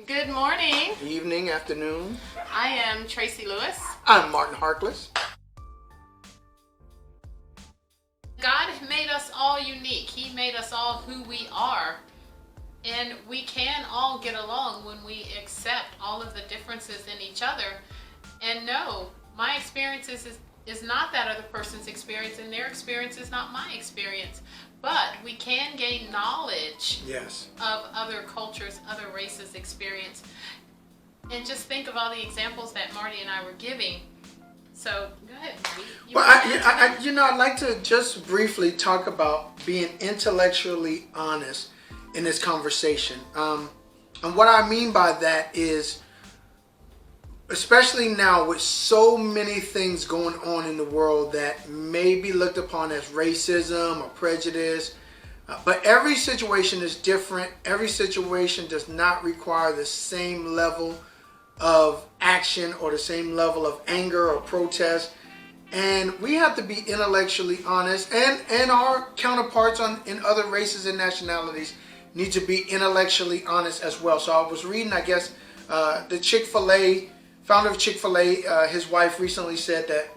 Good morning. Evening, afternoon. I am Tracy Lewis. I'm Martin Harkless. God made us all unique. He made us all who we are. And we can all get along when we accept all of the differences in each other. And no, my experience is not that other person's experience, and their experience is not my experience. But we can gain knowledge of other cultures, other races' experience. And just think of all the examples that Marty and I were giving. So, go ahead, Marty. I'd like to just briefly talk about being intellectually honest in this conversation. And what I mean by that is, especially now with so many things going on in the world that may be looked upon as racism or prejudice, but every situation is different. Every situation does not require the same level of action or the same level of anger or protest. And we have to be intellectually honest, and our counterparts in other races and nationalities need to be intellectually honest as well. So I was reading, the Chick-fil-A founder of Chick-fil-A, his wife recently said that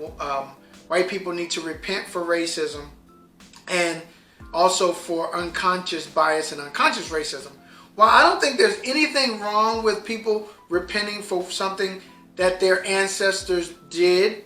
white people need to repent for racism and also for unconscious bias and unconscious racism. Well, I don't think there's anything wrong with people repenting for something that their ancestors did,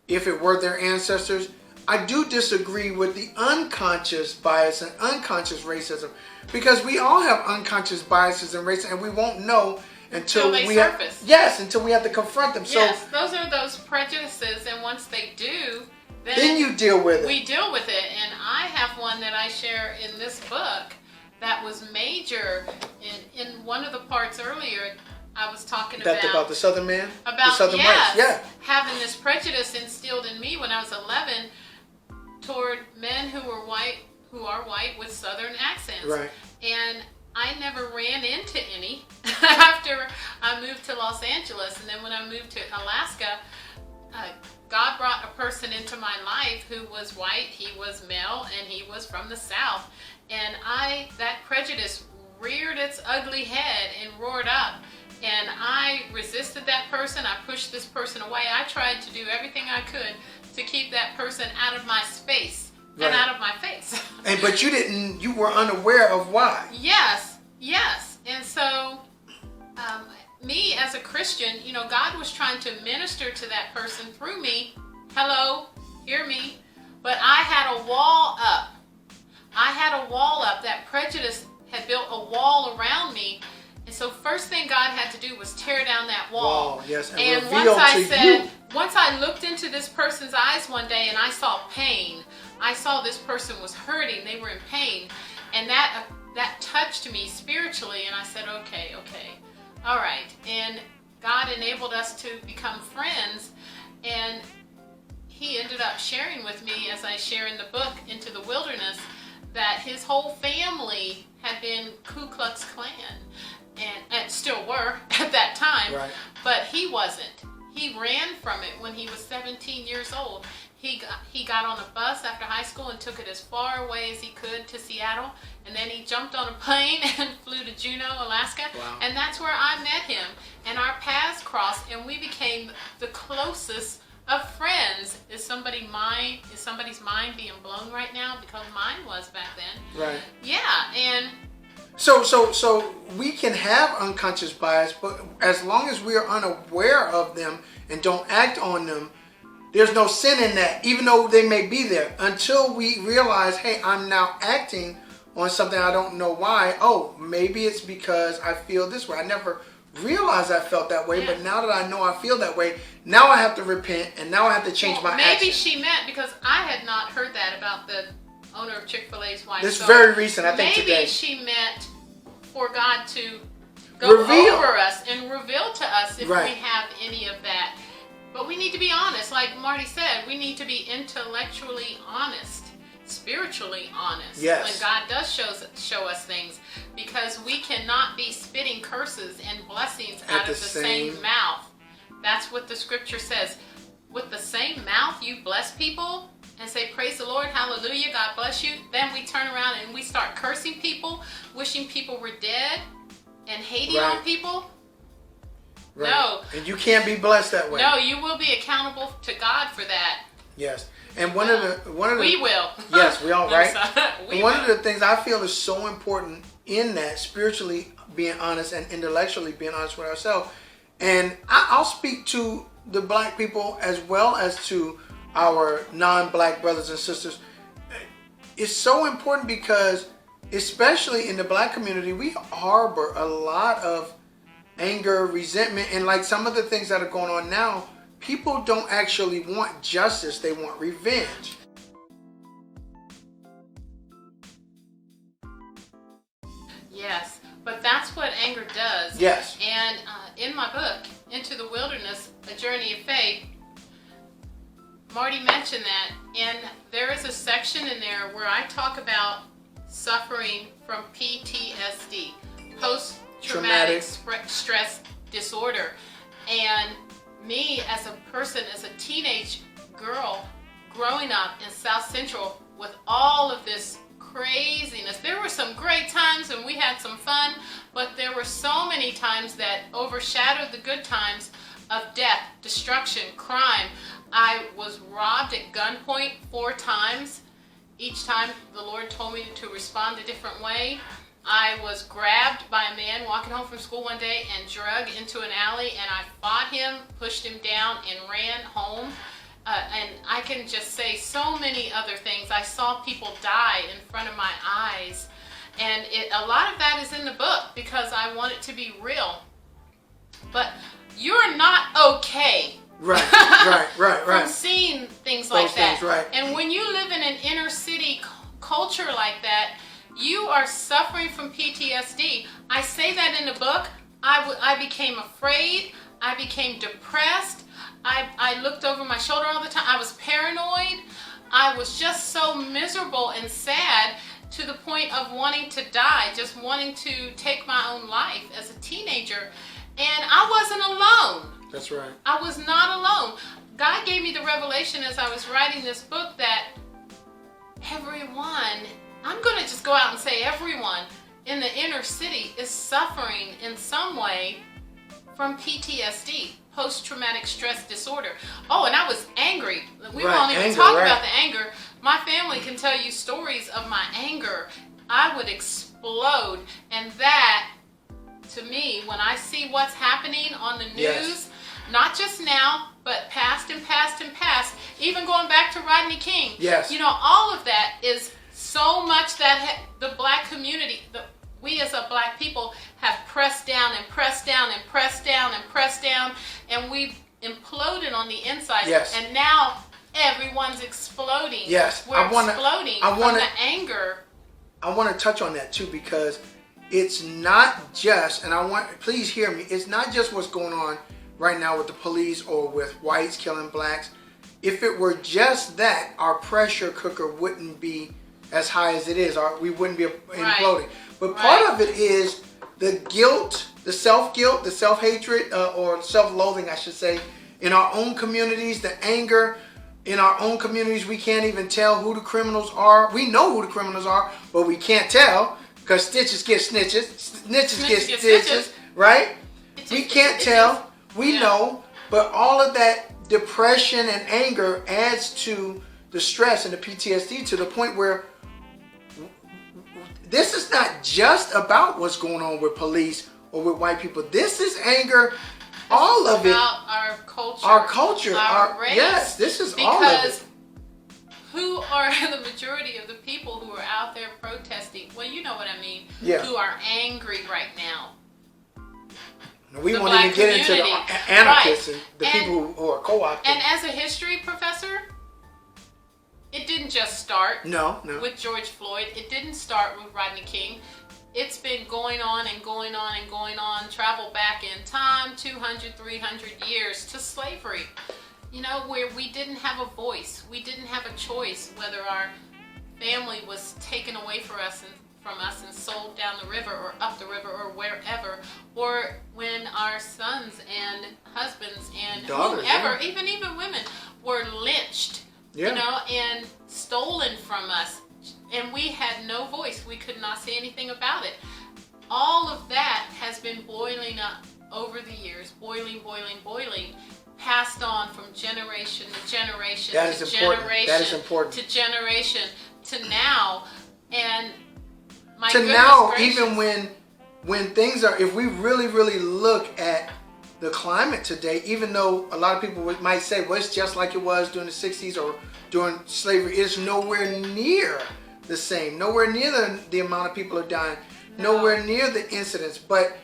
if it were their ancestors. I do disagree with the unconscious bias and unconscious racism, because we all have unconscious biases and racism, and we won't know until they we surface. Until we have to confront them. Yes, so those are those prejudices, and once they do, then you deal with it. We deal with it, and I have one that I share in this book that was major in one of the parts earlier. I was talking about the Southern man, about the Southern race, having this prejudice instilled in me when I was 11 toward men who are white with Southern accents, right? And I never ran into any after I moved to Los Angeles. And then when I moved to Alaska, God brought a person into my life who was white, he was male, and he was from the South. And that prejudice reared its ugly head and roared up. And I resisted that person. I pushed this person away. I tried to do everything I could to keep that person out of my space. Right. And out of my face. But you were unaware of why. Yes. And so, me as a Christian, God was trying to minister to that person through me. Hello, hear me. But I had a wall up. That prejudice had built a wall around me. And so first thing God had to do was tear down that wall. Yes, and once I looked into this person's eyes one day and I saw pain, I saw this person was hurting, they were in pain, and that touched me spiritually, and I said, okay, all right. And God enabled us to become friends, and he ended up sharing with me, as I share in the book, Into the Wilderness, that his whole family had been Ku Klux Klan, and still were at that time, right. But he wasn't. He ran from it when he was 17 years old. He got on a bus after high school and took it as far away as he could to Seattle, and then he jumped on a plane and flew to Juneau, Alaska. Wow. And that's where I met him, and our paths crossed, and we became the closest of friends. Is somebody's mind being blown right now? Because mine was back then. Right. Yeah, and So we can have unconscious bias, but as long as we are unaware of them and don't act on them, there's no sin in that, even though they may be there. Until we realize, hey, I'm now acting on something I don't know why. Oh, maybe it's because I feel this way. I never realized I felt that way, but now that I know I feel that way, now I have to repent, and now I have to change my action. Maybe she meant, because I had not heard that about the owner of Chick-fil-A's wife. This is very recent, I think, maybe today. She meant for God to go over us and reveal to us if we have any of that. But we need to be honest. Like Marty said, we need to be intellectually honest, spiritually honest. Yes. When God does show us things, because we cannot be spitting curses and blessings out of the same mouth. That's what the scripture says. With the same mouth you bless people and say, praise the Lord, hallelujah, God bless you. Then we turn around and we start cursing people, wishing people were dead, and hating on people. Right. No. And you can't be blessed that way. No, you will be accountable to God for that. Yes. And one of the we will. Yes, we all, right? One of will. the things I feel is so important in that, spiritually being honest and intellectually being honest with ourselves. And I'll speak to the black people as well as to our non-black brothers and sisters. It's so important because, especially in the black community, we harbor a lot of anger, resentment, and like some of the things that are going on now, people don't actually want justice, they want revenge. Yes, but that's what anger does. Yes. And in my book, Into the Wilderness, A Journey of Faith, Marty mentioned that, and there is a section in there where I talk about suffering from PTSD, post-traumatic stress disorder. And me as a person, as a teenage girl growing up in South Central with all of this craziness, there were some great times and we had some fun, but there were so many times that overshadowed the good times of death, destruction, crime. I was robbed at gunpoint 4 times. Each time the Lord told me to respond a different way. I was grabbed by a man walking home from school one day and dragged into an alley, and I fought him, pushed him down, and ran home. And I can just say so many other things. I saw people die in front of my eyes. And a lot of that is in the book because I want it to be real. But you're not okay. Right. From seeing things like Those that. things, right. And when you live in an inner city culture like that, you are suffering from PTSD. I say that in the book. I became afraid. I became depressed. I looked over my shoulder all the time. I was paranoid. I was just so miserable and sad to the point of wanting to die, just wanting to take my own life as a teenager. And I wasn't alone. That's right. I was not alone. God gave me the revelation as I was writing this book that everyone, I'm going to just go out and say everyone in the inner city is suffering in some way from PTSD, post-traumatic stress disorder. Oh, and I was angry. We won't even talk about the anger. My family can tell you stories of my anger. I would explode. And that, to me, when I see what's happening on the news, not just now, but past and past and past, even going back to Rodney King. Yes. You know, all of that is so much that the black community, we as a black people have pressed down and pressed down and pressed down and pressed down, and we've imploded on the inside. Yes. And now everyone's exploding. Yes. We're exploding from the anger. I want to touch on that too, because it's not just, and please hear me, it's not just what's going on right now with the police or with whites killing blacks. If it were just that, our pressure cooker wouldn't be as high as it is, or we wouldn't be imploding. But part of it is the guilt, the self-guilt, the self-hatred, or self-loathing, I should say, in our own communities, the anger in our own communities. We can't even tell who the criminals are. We know who the criminals are, but we can't tell because stitches get snitches, snitches get stitches, right? We can't tell. We know, but all of that depression and anger adds to the stress and the PTSD to the point where this is not just about what's going on with police or with white people. This is anger, all of it. About our culture. Our race. Yes, this is all of it. Because who are the majority of the people who are out there protesting? Well, you know what I mean. Yeah. Who are angry right now. We won't even get into the anarchists and the people who are co-opting. And as a history professor, it didn't just start with George Floyd. It didn't start with Rodney King. It's been going on and going on and going on. Travel back in time, 200, 300 years to slavery. You know, where we didn't have a voice. We didn't have a choice whether our family was taken away from us and sold down the river or up the river or wherever, or when our sons and husbands and daughters, whoever, even women, were lynched, you know, and stolen from us, and we had no voice. We could not say anything about it. All of that has been boiling up over the years, boiling, passed on from generation to generation That is to important. generation That is important. to generation to now. And my to goodness now, gracious. even when things are, if we really look at the climate today, even though a lot of people might say, well, it's just like it was during the 60s or during slavery, it's nowhere near the same, nowhere near the amount of people are dying, nowhere near the incidents. But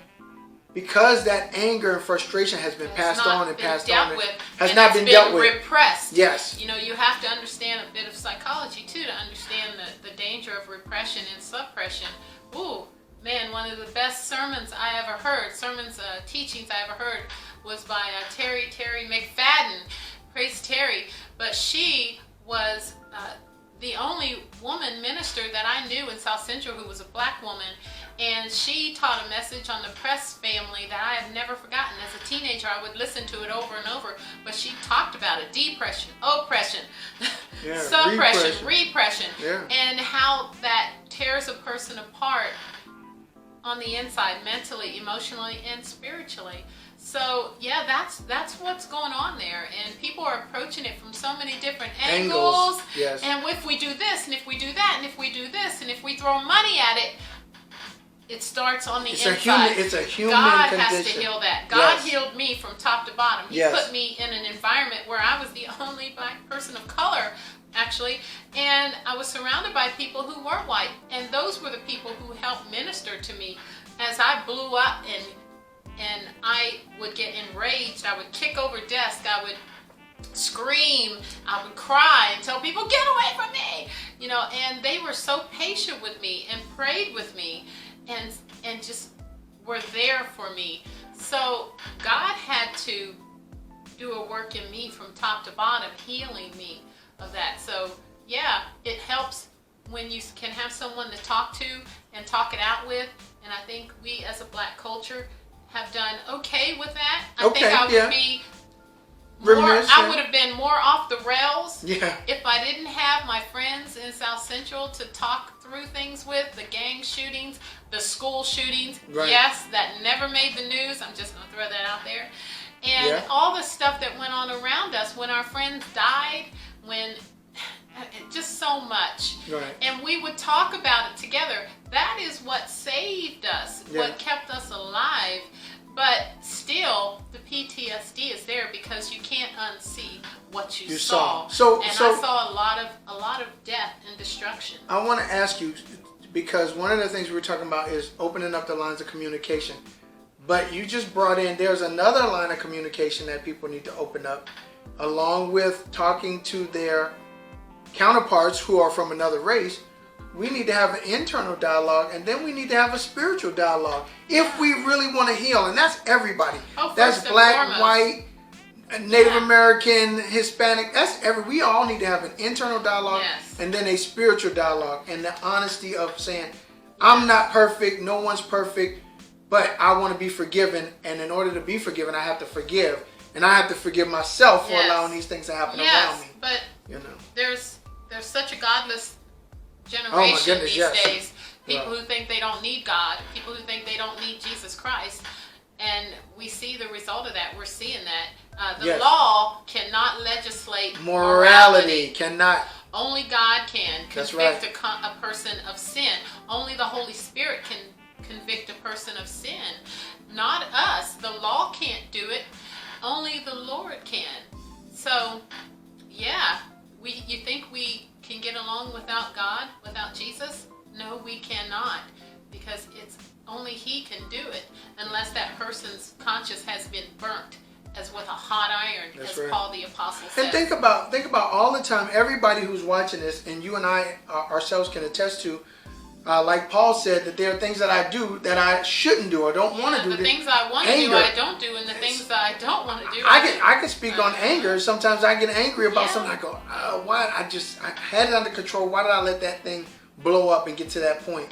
because that anger and frustration has been passed on and passed on, has not been dealt with, repressed. Yes. You know, you have to understand a bit of psychology too to understand the danger of repression and suppression. Ooh, man, one of the best sermons I ever heard, teachings I ever heard, was by Terry McFadden. Praise Terry. But she was the only woman minister that I knew in South Central who was a black woman. And she taught a message on the Press family that I have never forgotten. As a teenager, I would listen to it over and over. But she talked about it: depression, oppression, suppression, repression, and how that tears a person apart on the inside, mentally, emotionally, and spiritually. So yeah, that's what's going on there, and people are approaching it from so many different angles. Yes. And if we do this, and if we do that, and if we do this, and if we throw money at it, it starts on the inside. It's a human God condition. has to heal that. God healed me from top to bottom. He put me in an environment where I was the only black person of color, actually, and I was surrounded by people who were white, and those were the people who helped minister to me as I blew up, and I would get enraged. I would kick over desks. I would scream. I would cry and tell people, get away from me, you know, and they were so patient with me and prayed with me and just were there for me. So God had to do a work in me from top to bottom, healing me of that. So yeah, it helps when you can have someone to talk to and talk it out with. And I think we as a black culture have done okay with that. I think I would be I would have been more off the rails if I didn't have my friends in South Central to talk through things with. The gang shootings, the school shootings, yes, that never made the news. I'm just going to throw that out there. And all the stuff that went on around us when our friends died, when just so much. And we would talk about it together. That is what saved us, what kept us alive. But still, the PTSD is there because you can't unsee what you saw. I saw a lot of death and destruction. I want to ask you, because one of the things we were talking about is opening up the lines of communication. But you just brought in, there's another line of communication that people need to open up, along with talking to their counterparts who are from another race. We need to have an internal dialogue, and then we need to have a spiritual dialogue if we really want to heal. And that's everybody. That's black, white, Native American, Hispanic. We all need to have an internal dialogue and then a spiritual dialogue, and the honesty of saying, I'm not perfect, no one's perfect, but I want to be forgiven, and in order to be forgiven, I have to forgive, and I have to forgive myself for allowing these things to happen around me. But you know, there's such a godless generation these days. People who think they don't need God, people who think they don't need Jesus Christ, and we see the result of that. We're seeing that the law cannot legislate morality. Cannot. Only God can convict a person of sin. Only the Holy Spirit can convict a person of sin, not us. The law can't do it. Only the Lord can. So, yeah, you think we can get along without God, without Jesus? No, we cannot, because it's only He can do it, unless that person's conscience has been burnt as with a hot iron, as Paul the Apostle said. And think about all the time, everybody who's watching this, and you and I ourselves can attest to, like Paul said, that there are things that I do that I shouldn't do or don't want to do. The things I want to do, I don't do, and the things that I don't want to do, I can speak on anger. Sometimes I get angry about something. I go, why? I had it under control. Why did I let that thing blow up and get to that point?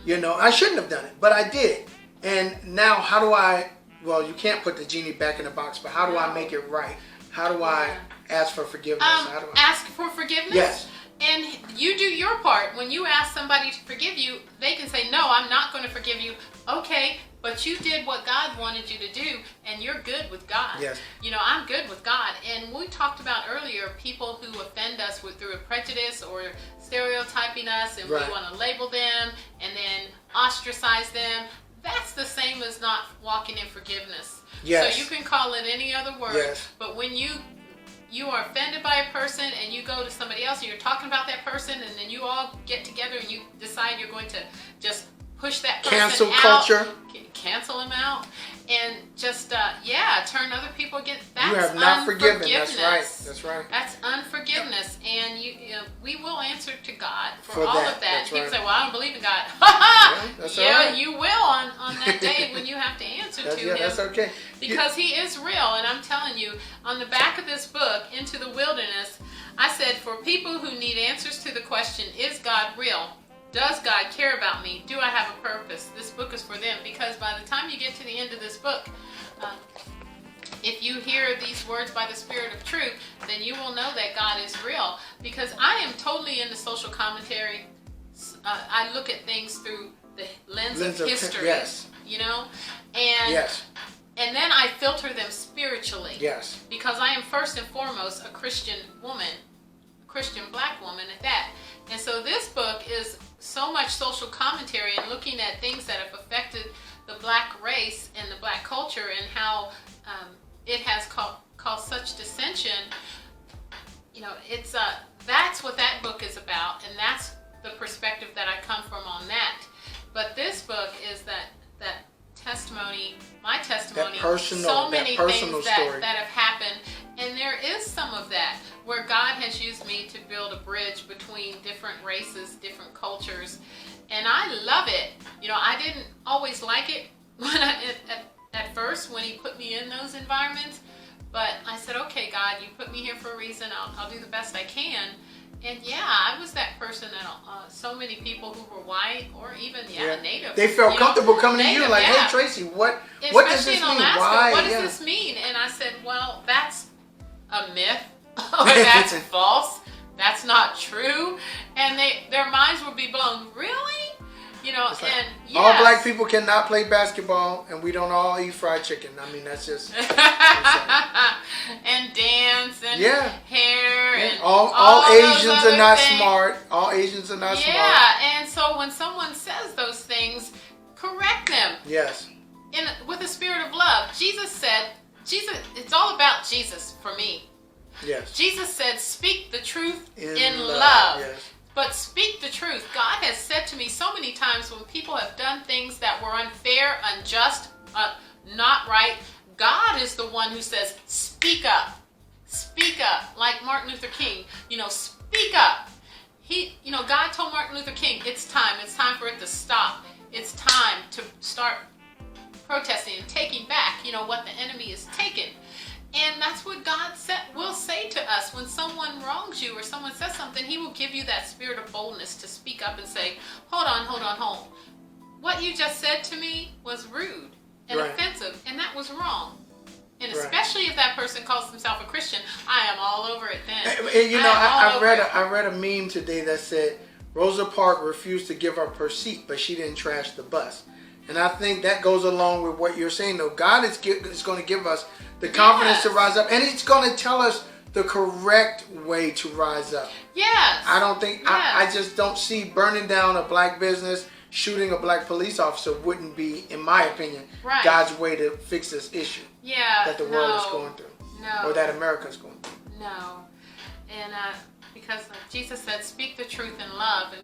You know, I shouldn't have done it, but I did. And now, how do I? Well, you can't put the genie back in the box, but how do I make it right? How do I ask for forgiveness? How do I ask for forgiveness? Yes. And you do your part. When you ask somebody to forgive you, they can say, no, I'm not going to forgive you. Okay, but you did what God wanted you to do, and you're good with God. Yes. You know, I'm good with God. And we talked about earlier people who offend us through a prejudice or stereotyping us, and Right. we want to label them and then ostracize them. That's the same as not walking in forgiveness. Yes. So you can call it any other word, Yes. but when you are offended by a person and you go to somebody else and you're talking about that person, and then you all get together and you decide you're going to just push that person Cancel out, culture. cancel him out, and just turn other people against. That's You have not forgiven. That's right. unforgiveness. That's right. That's unforgiveness, and we will answer to God for For all that. of that. That's People right. say, "Well, I don't believe in God." That's yeah, all right. you will on that day when you have to answer to Him. That's okay. Because He is real, and I'm telling you, on the back of this book, Into the Wilderness, I said, for people who need answers to the question, is God real? Does God care about me? Do I have a purpose? This book is for them, because by the time you get to the end of this book, if you hear these words by the Spirit of truth, then you will know that God is real. Because I am totally into social commentary. I look at things through the lens of history. Yes. You know? And Yes. And then I filter them spiritually. Yes. Because I am first and foremost a Christian woman, a Christian black woman at that. And so this book is so much social commentary and looking at things that have affected the black race and the black culture, and how it has caused such dissension. You know, it's that's what that book is about, and that's the perspective that I come from on that. But this book is that testimony, my testimony, so many things that have happened, and there is some of that where God has used me to build a bridge between different races, different cultures, and I love it. You know, I didn't always like it when at first when He put me in those environments, but I said, okay, God, you put me here for a reason. I'll do the best I can. And yeah, I was that person that so many people who were white or even native, they felt comfortable coming to you like, hey, Tracy, what does this mean? Why? What does this mean? And I said, well, that's a myth, or that's false. That's not true. And their minds would be blown. Really? You know, like, and yes. All black people cannot play basketball, and we don't all eat fried chicken. I mean, that's just and dance and hair and all Asians are not smart. All Asians are not smart. Yeah, and so when someone says those things, correct them. Yes. With a spirit of love. Jesus said, it's all about Jesus for me. Yes. Jesus said, speak the truth in love. Yes. But speak the truth. God has said to me so many times when people have done things that were unfair, unjust, not right, God is the one who says, speak up. Speak up. Like Martin Luther King, speak up. God told Martin Luther King, it's time for it to stop. It's time to start protesting and taking back, what the enemy has taken. And that's what God will say to us when someone wrongs you or someone says something. He will give you that spirit of boldness to speak up and say, hold on. What you just said to me was rude and offensive, and that was wrong. And especially if that person calls himself a Christian, I am all over it then. I read a meme today that said Rosa Parks refused to give up her seat, but she didn't trash the bus. And I think that goes along with what you're saying, though. God is going to give us the confidence to rise up, and He's going to tell us the correct way to rise up. Yes. I don't think, I just don't see burning down a black business, shooting a black police officer wouldn't be, in my opinion, God's way to fix this issue that the world is going through. No. Or that America is going through. No. And because Jesus said, speak the truth in love.